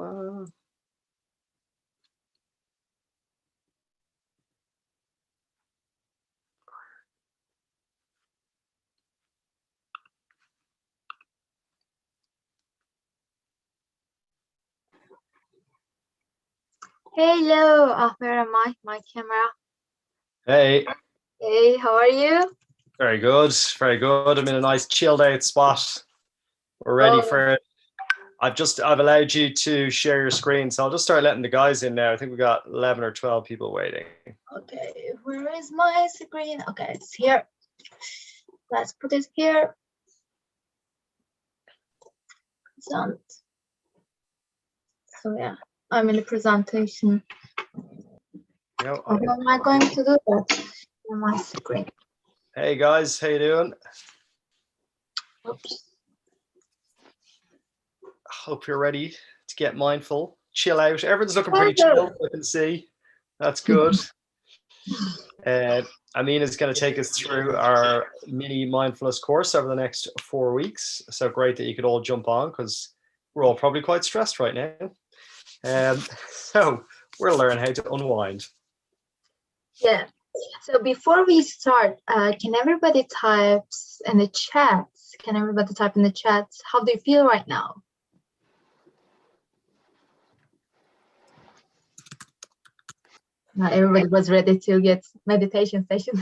Come on. Hello, where am I? My camera. Hey. Hey, how are you? Very good. Very good. I'm in a nice chilled out spot. We're ready for it. I've allowed you to share your screen, so I'll just start letting the guys in now. I think we got 11 or 12 people waiting. Okay, where is my screen? Okay, it's here. Let's put it here. So yeah, I'm in the presentation. How am I going to do that on my screen? Hey guys, how you doing? Oops. Hope you're ready to get mindful, chill out. Everyone's looking pretty chill, I can see. That's good. Amina's going to take us through our mini mindfulness course over the next 4 weeks. So great that you could all jump on because we're all probably quite stressed right now. So we'll learn how to unwind. Yeah. So before we start, can everybody type in the chat? Can everybody type in the chat? How do you feel right now? Not everybody was ready to get meditation session.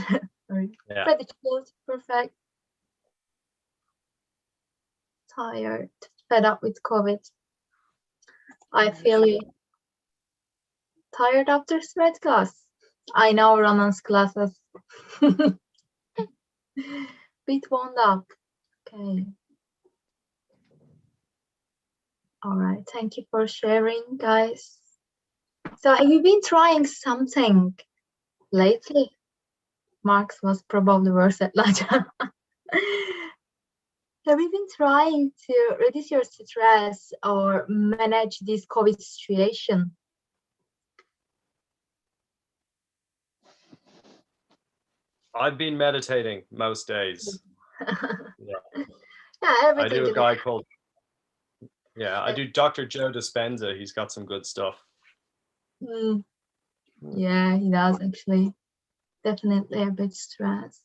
Yeah. Pretty close, perfect. Tired, fed up with COVID. I feel it. Tired after sweat class. I know Ronan's classes. Bit wound up. Okay. All right. Thank you for sharing, guys. So have you been trying something lately? Marx was probably worse at lunch. Have you been trying to reduce your stress or manage this COVID situation? I've been meditating most days. Yeah, everything. I do a guy called, I do Dr. Joe Dispenza. He's got some good stuff. Yeah, he does actually. Definitely a bit stressed.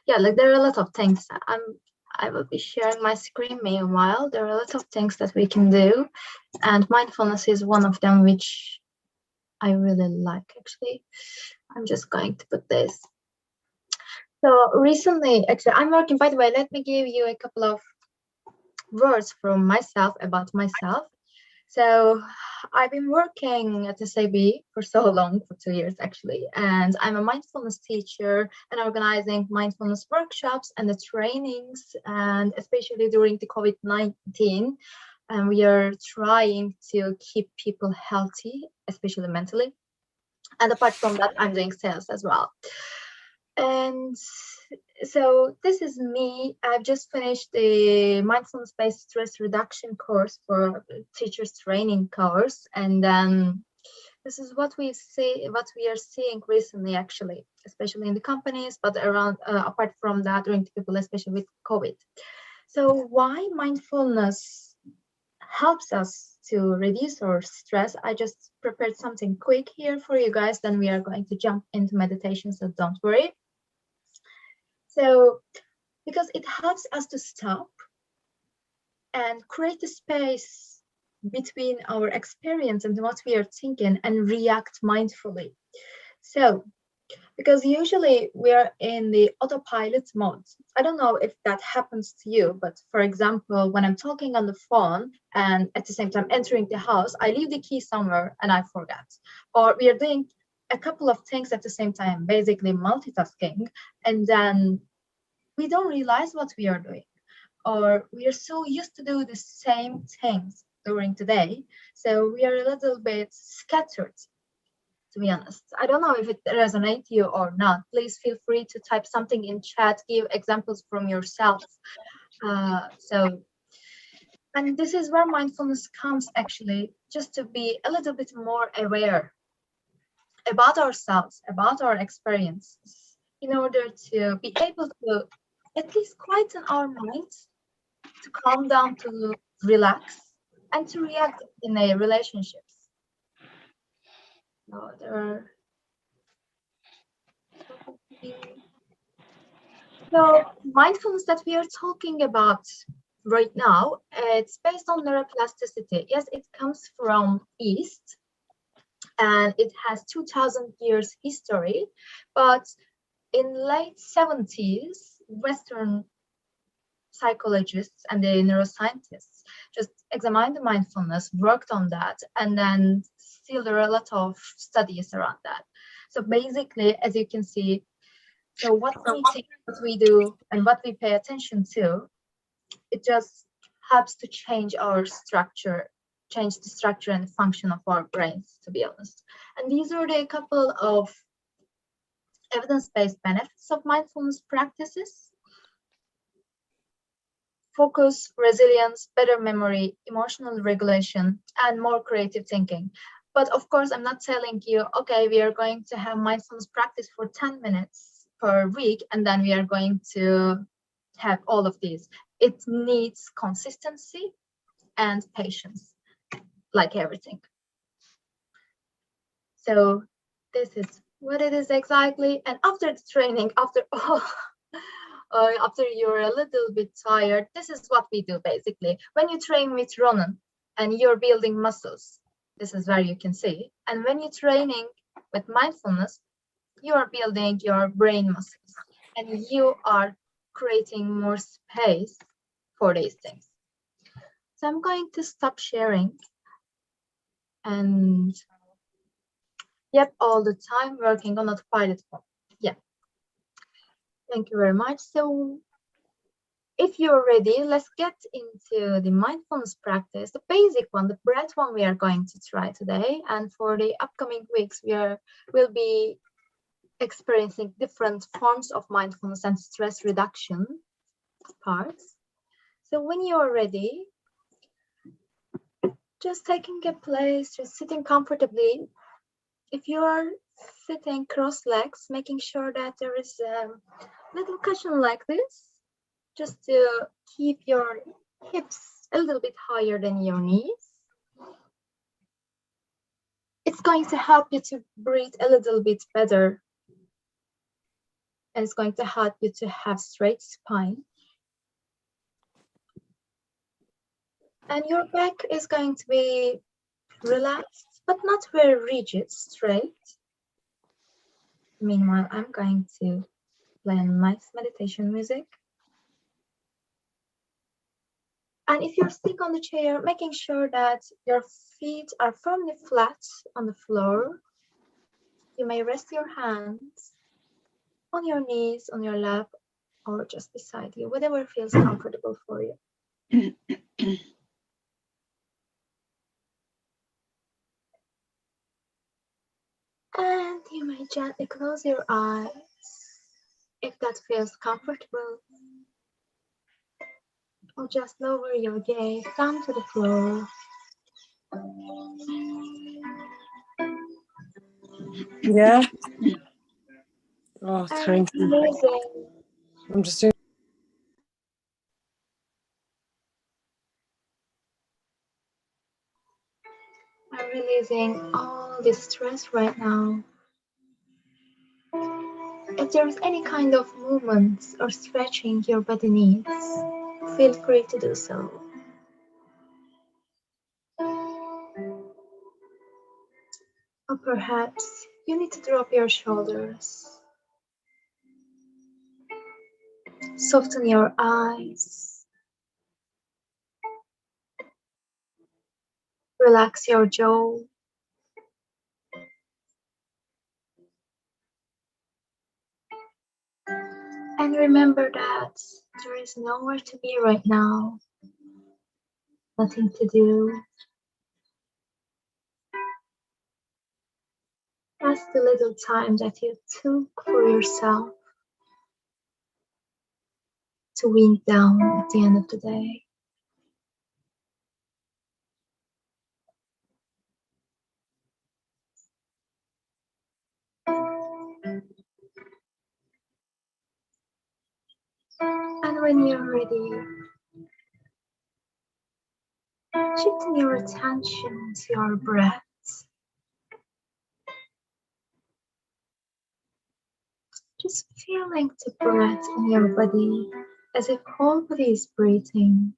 Yeah, like there are a lot of things. I will be sharing my screen meanwhile. There are a lot of things that we can do, and mindfulness is one of them, which I really like actually. I'm just going to put this. So recently, actually, I'm working, by the way, let me give you a couple of words from myself about myself. So I've been working at SAB for so long, for 2 years actually, and I'm a mindfulness teacher and organizing mindfulness workshops and the trainings, and especially during the COVID-19, and we are trying to keep people healthy, especially mentally. And apart from that, I'm doing sales as well. And so this is me. I've just finished the mindfulness-based stress reduction course for teachers training course, and then this is what we see, what we are seeing recently, actually, especially in the companies, but around apart from that, during the people, especially with COVID. So why mindfulness helps us to reduce our stress? I just prepared something quick here for you guys. Then we are going to jump into meditation, so don't worry. So, because it helps us to stop and create a space between our experience and what we are thinking and react mindfully. So, because usually we are in the autopilot mode. I don't know if that happens to you, but for example, when I'm talking on the phone and at the same time entering the house, I leave the key somewhere and I forget. Or we are doing a couple of things at the same time, basically multitasking, and then we don't realize what we are doing, or we are so used to do the same things during the day, so we are a little bit scattered, to be honest. I don't know if it resonates you or not. Please feel free to type something in chat, give examples from yourself. And this is where mindfulness comes, actually, just to be a little bit more aware about ourselves, about our experiences, in order to be able to at least quieten our minds, to calm down, to relax, and to react in a relationships. So there are so mindfulness that we are talking about right now, it's based on neuroplasticity. Yes, it comes from East and it has 2000 years history, but in late 70s, Western psychologists and the neuroscientists just examined the mindfulness, worked on that, and then still there are a lot of studies around that. So basically, as you can see, so what we do and what we pay attention to, it just helps to change our structure, change the structure and function of our brains, to be honest. And these are the couple of evidence-based benefits of mindfulness practices: focus, resilience, better memory, emotional regulation, and more creative thinking. But of course, I'm not telling you, okay, we are going to have mindfulness practice for 10 minutes per week, and then we are going to have all of these. It needs consistency and patience, like everything. So this is what it is exactly. And after the training, after all, after you're a little bit tired, this is what we do basically. When you train with Ronan and you're building muscles, this is where you can see. And when you're training with mindfulness, you are building your brain muscles and you are creating more space for these things. So I'm going to stop sharing and yep, all the time working on autopilot mode. Yeah. Thank you very much. So if you're ready, let's get into the mindfulness practice, the basic one, the breath one we are going to try today. And for the upcoming weeks, we'll be experiencing different forms of mindfulness and stress reduction parts. So when you're ready, just taking a place, just sitting comfortably. If you're sitting cross-legs, making sure that there is a little cushion like this, just to keep your hips a little bit higher than your knees. It's going to help you to breathe a little bit better. And it's going to help you to have straight spine. And your back is going to be relaxed, but not very rigid, straight. Meanwhile, I'm going to play nice meditation music. And if you're sitting on the chair, making sure that your feet are firmly flat on the floor. You may rest your hands on your knees, on your lap, or just beside you, whatever feels comfortable for you. And you may gently close your eyes if that feels comfortable. Or just lower your gaze down to the floor. Yeah. Oh, thank you. Amazing. I'm just doing. I'm releasing all this stress right now. If there's any kind of movements or stretching your body needs, feel free to do so. Or perhaps you need to drop your shoulders. Soften your eyes. Relax your jaw. And remember that there is nowhere to be right now. Nothing to do. Just the little time that you took for yourself to wind down at the end of the day. And when you're ready, Shifting your attention to your breath. Just feeling the breath in your body as if whole body is breathing.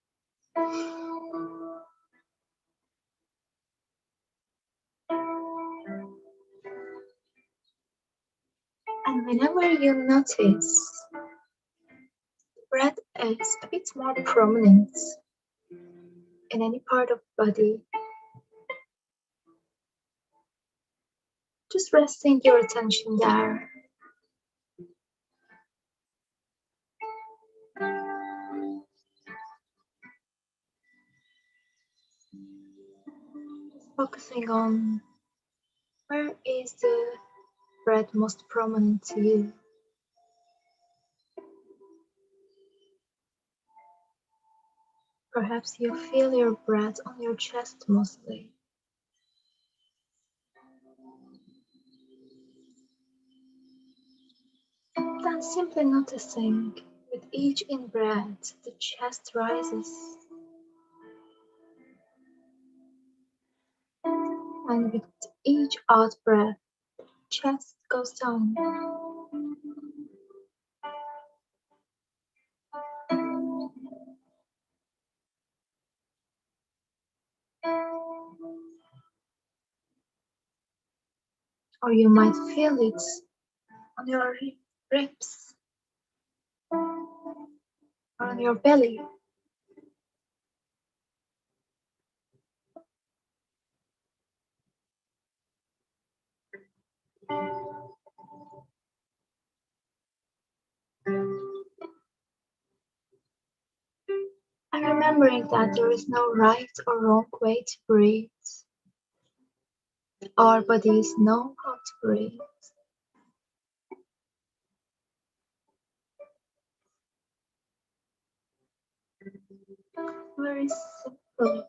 And whenever you notice the breath is a bit more prominent in any part of the body, just resting your attention there. Focusing on where is the breath most prominent to you. Perhaps you feel your breath on your chest mostly. Then simply noticing with each in-breath the chest rises, and with each out-breath chest goes down. Or you might feel it on your ribs or on your belly. And remembering that there is no right or wrong way to breathe. Our bodies know how to breathe. Very simple,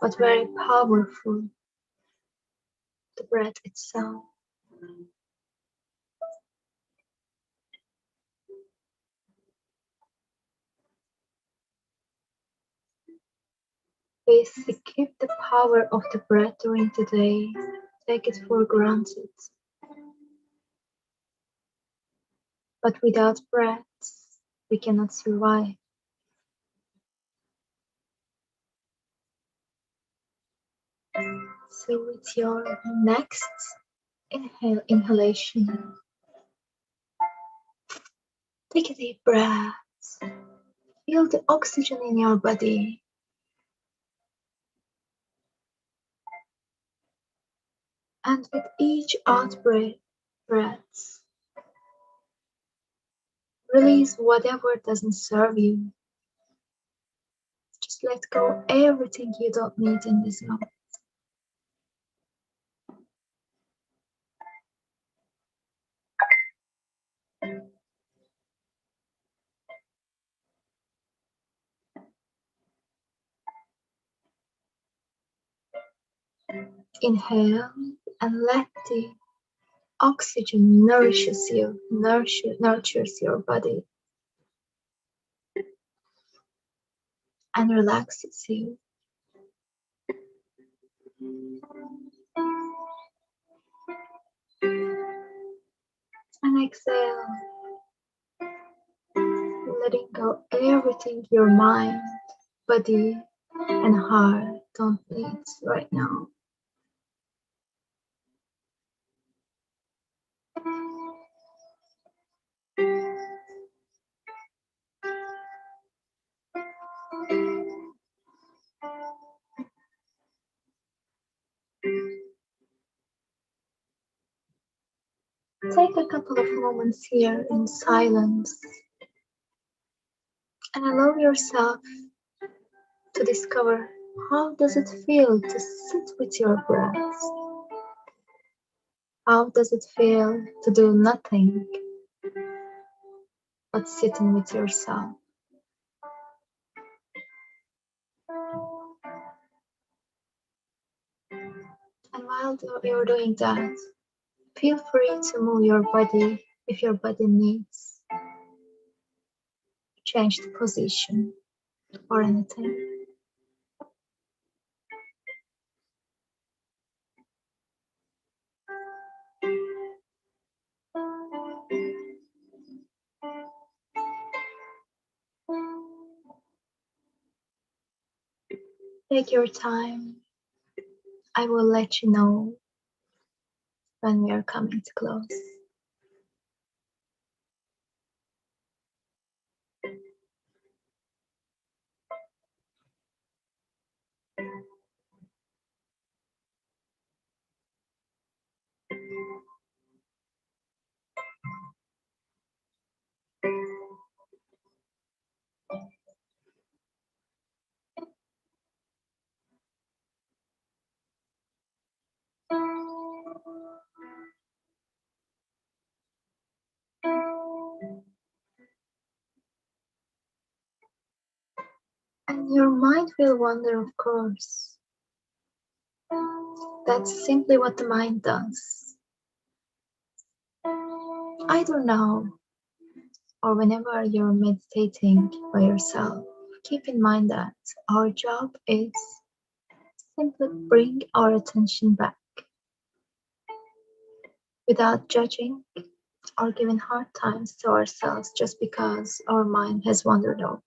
but very powerful, the breath itself. We skip the power of the breath during the day, take it for granted. But without breath, we cannot survive. So with your next inhalation, take a deep breath. Feel the oxygen in your body. And with each breath, release whatever doesn't serve you. Just let go everything you don't need in this moment. Inhale and let the oxygen nurtures your body and relaxes you. And exhale, letting go everything your mind, body, and heart don't need right now. Take a couple of moments here in silence and allow yourself to discover how does it feel to sit with your breath? How does it feel to do nothing but sitting with yourself? And while you're doing that, feel free to move your body if your body needs to change the position or anything. Take your time. I will let you know when we are coming to close. And your mind will wander, of course. That's simply what the mind does. Either now or whenever you're meditating by yourself, keep in mind that our job is simply bring our attention back without judging or giving hard times to ourselves just because our mind has wandered off.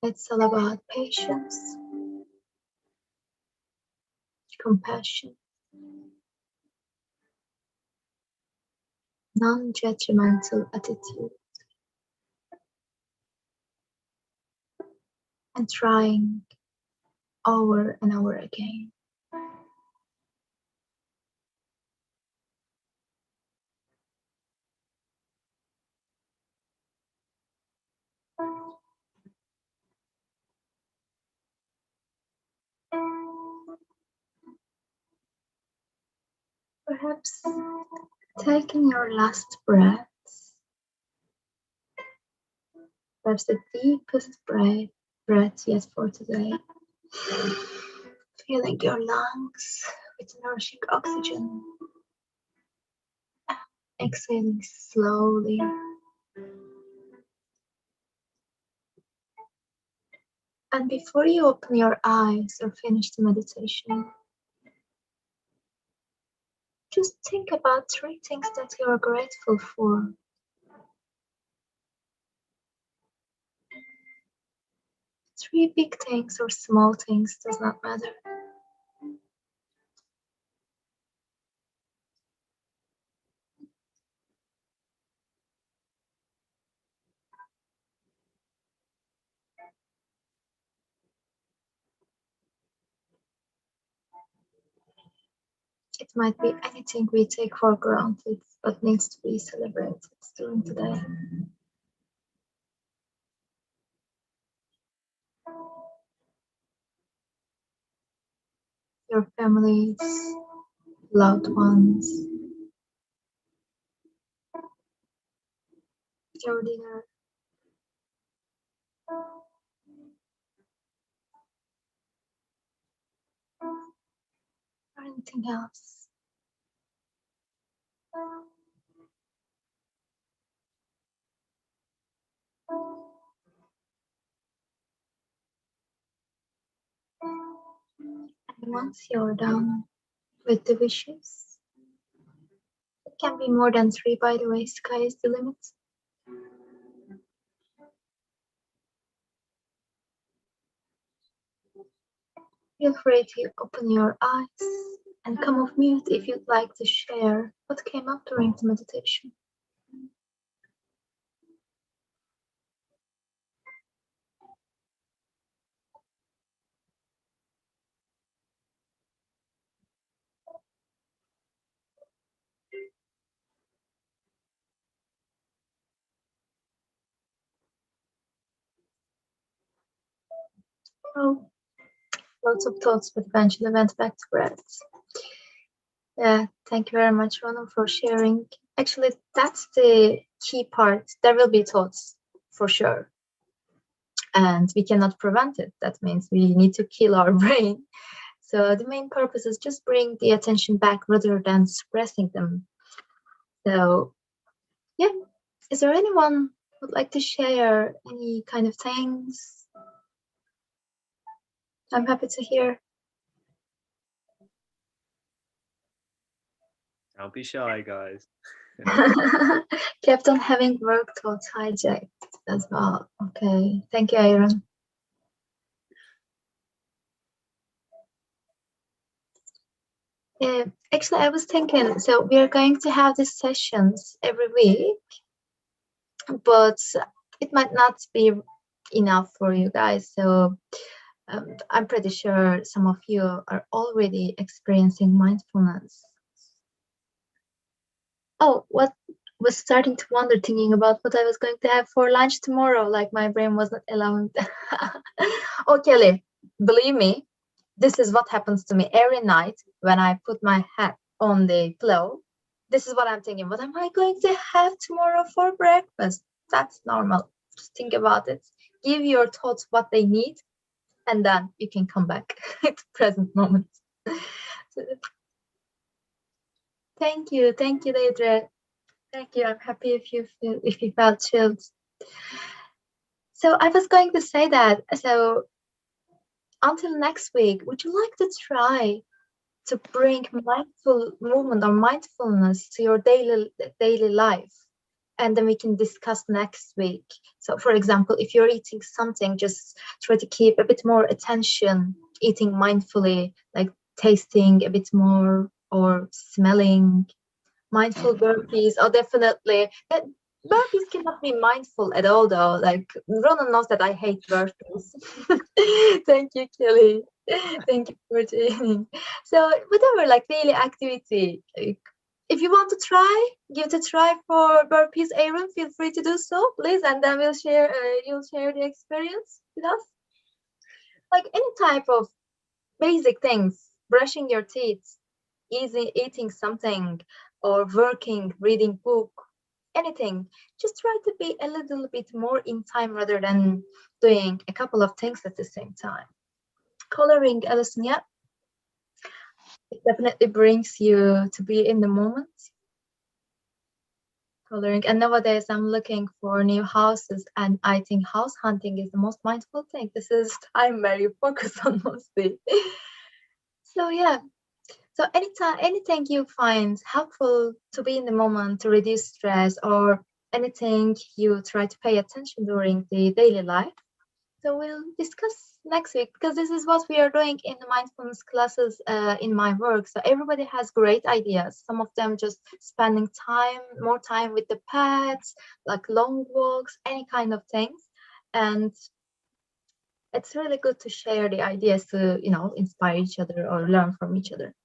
It's all about patience, compassion, non-judgmental attitude, and trying over and over again. Perhaps taking your last breath, perhaps the deepest breath yet for today. Filling your lungs with nourishing oxygen. Exhaling slowly. And before you open your eyes or finish the meditation, just think about 3 things that you are grateful for. 3 big things or small things, does not matter. It might be anything we take for granted, but needs to be celebrated during the day. Your families, loved ones, your dinner, or anything else. And once you're done with the wishes, it can be more than 3, by the way, sky is the limit. Feel free to open your eyes and come off mute if you'd like to share what came up during the meditation. Oh, lots of thoughts, but eventually went back to breath. Yeah, thank you very much, Ronald, for sharing. Actually, that's the key part. There will be thoughts for sure. And we cannot prevent it. That means we need to kill our brain. So the main purpose is just bring the attention back rather than suppressing them. So, yeah, is there anyone who would like to share any kind of things? I'm happy to hear. Don't be shy, guys. Kept on having work thoughts hijacked. as well. Okay, thank you, Aaron. Actually, I was thinking, so we are going to have these sessions every week, but it might not be enough for you guys. So I'm pretty sure some of you are already experiencing mindfulness. Oh, what was starting to wonder, thinking about what I was going to have for lunch tomorrow, like my brain wasn't allowing. Oh, Kelly, believe me, this is what happens to me every night when I put my head on the pillow. This is what I'm thinking. What am I going to have tomorrow for breakfast? That's normal. Just think about it. Give your thoughts what they need, and then you can come back to present moment. So, thank you, Deidre. Thank you. I'm happy if you felt chilled. So I was going to say that. So until next week, would you like to try to bring mindful movement or mindfulness to your daily life? And then we can discuss next week. So for example, if you're eating something, just try to keep a bit more attention, eating mindfully, like tasting a bit more or smelling. Mindful burpees. Oh, definitely. Burpees cannot be mindful at all, though. Like Ronan knows that I hate burpees. Thank you, Kelly. Thank you for joining. So whatever, like daily activity. Like, if you want to try, give it a try for burpees, Aaron. Feel free to do so, please, and then we'll share. You'll share the experience with us. Like any type of basic things, brushing your teeth, eating something, or working, reading book, anything. Just try to be a little bit more in time rather than doing a couple of things at the same time. Coloring, Alison, yeah, it definitely brings you to be in the moment. Coloring, and nowadays I'm looking for new houses, and I think house hunting is the most mindful thing. This is time where you focus on mostly. So yeah. So anything you find helpful to be in the moment to reduce stress, or anything you try to pay attention during the daily life. So we'll discuss next week, because this is what we are doing in the mindfulness classes in my work. So everybody has great ideas. Some of them just spending more time with the pets, like long walks, any kind of things. And it's really good to share the ideas to, inspire each other or learn from each other.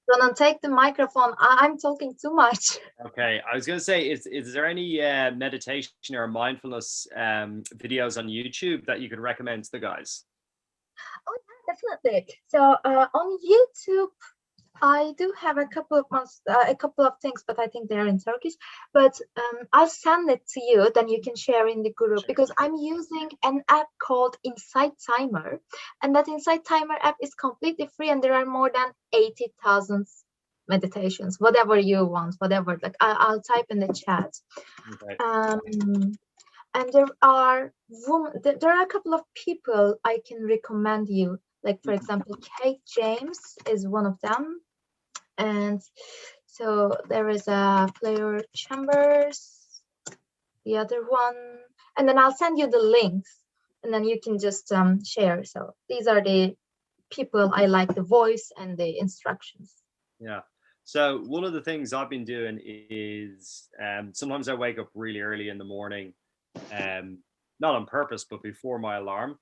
Ronan, take the microphone. I'm talking too much. Okay, I was going to say, is there any meditation or mindfulness videos on YouTube that you could recommend to the guys? Oh, yeah, definitely. So on YouTube, I do have a couple of things, but I think they're in Turkish. But I'll send it to you, then you can share in the group, because I'm using an app called Insight Timer, and that Insight Timer app is completely free, and there are more than 80,000 meditations, whatever you want, whatever. Like I'll type in the chat. Okay. And there are a couple of people I can recommend you. Like for example, Kate James is one of them. And so there is a Player Chambers, the other one, and then I'll send you the links, and then you can just share. So these are the people I like, the voice and the instructions. Yeah. So one of the things I've been doing is sometimes I wake up really early in the morning, not on purpose, but before my alarm,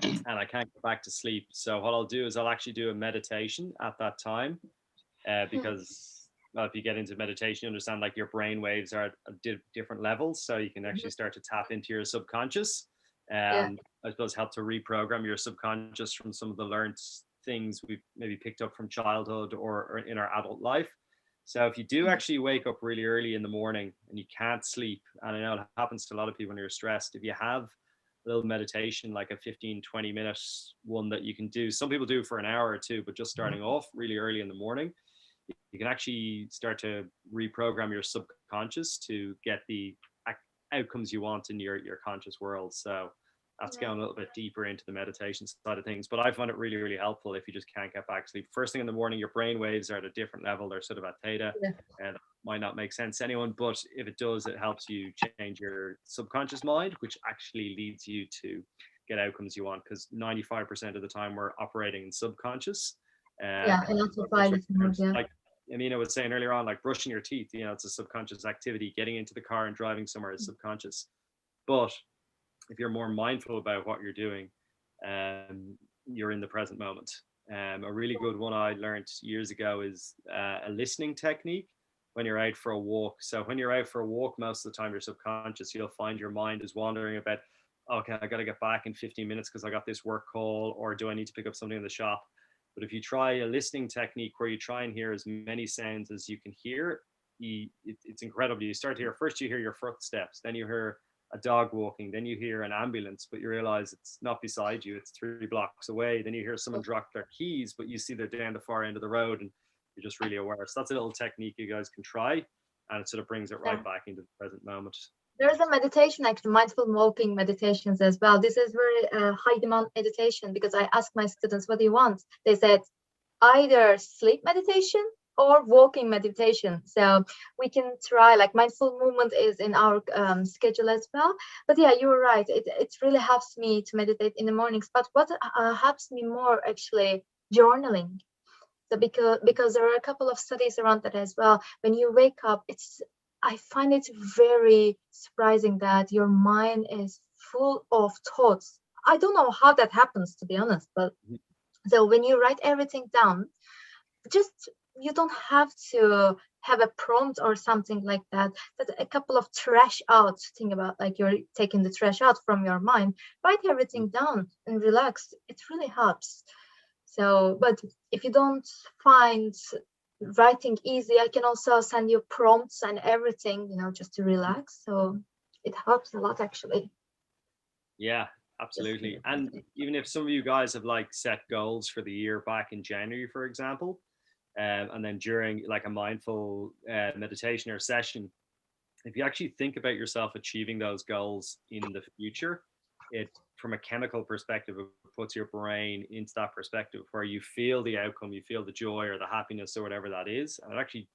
and I can't get back to sleep. So what I'll do is I'll actually do a meditation at that time. Because if you get into meditation, you understand like your brain waves are at different levels, so you can actually start to tap into your subconscious, and I suppose help to reprogram your subconscious from some of the learned things we've maybe picked up from childhood or in our adult life. So if you do actually wake up really early in the morning and you can't sleep, and I know it happens to a lot of people when you're stressed, if you have a little meditation, like a 15-20 minute one that you can do, some people do for an hour or two, but just starting off really early in the morning, you can actually start to reprogram your subconscious to get the outcomes you want in your conscious world. So That's Yeah. going a little bit deeper into the meditation side of things. But I find it really, really helpful if you just can't get back to sleep. First thing in the morning, your brain waves are at a different level. They're sort of at theta, Yeah. and might not make sense to anyone, but if it does, it helps you change your subconscious mind, which actually leads you to get outcomes you want, because 95% of the time we're operating in subconscious. Yeah, and autopilot mode, yeah. Like Amina was saying earlier on, like brushing your teeth, it's a subconscious activity. Getting into the car and driving somewhere is subconscious. But if you're more mindful about what you're doing, you're in the present moment. A really good one I learned years ago is a listening technique when you're out for a walk. So when you're out for a walk, most of the time you're subconscious. You'll find your mind is wandering about, okay, I got to get back in 15 minutes because I got this work call, or do I need to pick up something in the shop? But if you try a listening technique where you try and hear as many sounds as you can hear, it's incredible. You start to hear, first you hear your footsteps, then you hear a dog walking, then you hear an ambulance, but you realize it's not beside you, it's 3 blocks away. Then you hear someone drop their keys, but you see they're down the far end of the road and you're just really aware. So that's a little technique you guys can try, and it sort of brings it right back into the present moment. There's a meditation, actually, mindful walking meditations as well. This is very high demand meditation, because I asked my students, what do you want? They said either sleep meditation or walking meditation. So we can try, like, mindful movement is in our schedule as well. But yeah, you're right. It really helps me to meditate in the mornings. But what helps me more, actually, journaling. So because there are a couple of studies around that as well. When you wake up, I find it very surprising that your mind is full of thoughts. I don't know how that happens, to be honest, but so when you write everything down, you don't have to have a prompt or something like that. But a couple of trash out, think about, like, you're taking the trash out from your mind. Write everything down and relax. It really helps. So, but if you don't find writing easy, I can also send you prompts and everything, just to relax. So it helps a lot, actually. Yeah, absolutely. And even if some of you guys have like set goals for the year back in January, for example, and then during like a mindful meditation or session, if you actually think about yourself achieving those goals in the future, it, from a chemical perspective, it puts your brain into that perspective where you feel the outcome, you feel the joy or the happiness or whatever that is. And it actually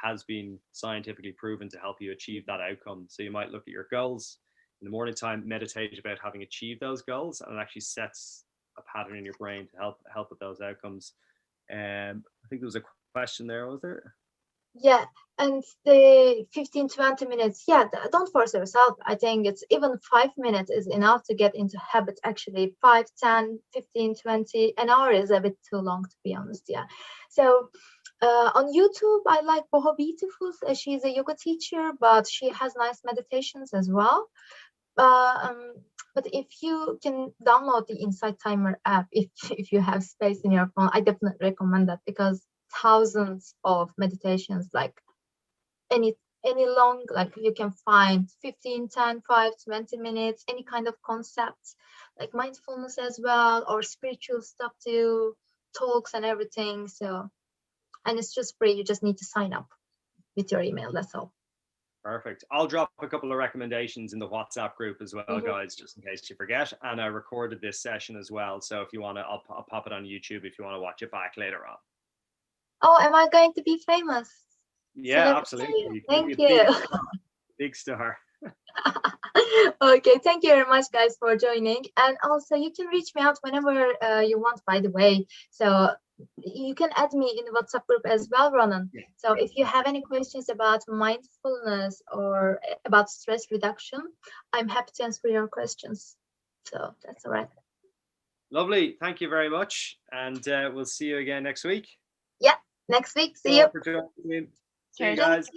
has been scientifically proven to help you achieve that outcome. So you might look at your goals in the morning time, meditate about having achieved those goals, and it actually sets a pattern in your brain to help with those outcomes. I think there was a question there, was there? Yeah, and the 15-20 minutes, yeah, don't force yourself. I think it's even 5 minutes is enough to get into habit. Actually, 5, 10, 15, 20, an hour is a bit too long, to be honest. Yeah. So on YouTube, I like Boho Beautiful. She's a yoga teacher, but she has nice meditations as well. But if you can download the Insight Timer app, if you have space in your phone, I definitely recommend that, because thousands of meditations, like any long, like you can find 15, 10, 5, 20 minutes, any kind of concepts, like mindfulness as well, or spiritual stuff too, talks and everything. So, and it's just free. You just need to sign up with your email. That's all. Perfect. I'll drop a couple of recommendations in the WhatsApp group as well, guys, just in case you forget. And I recorded this session as well. So if you want to, I'll pop it on YouTube if you want to watch it back later on. Oh, am I going to be famous? Yeah, absolutely. Thank you. Big star. Okay, thank you very much, guys, for joining. And also, you can reach me out whenever you want, by the way. So you can add me in the WhatsApp group as well, Ronan. Yeah. So if you have any questions about mindfulness or about stress reduction, I'm happy to answer your questions. So that's all right. Lovely. Thank you very much. And we'll see you again next week. Yeah, next week. See you. See you guys.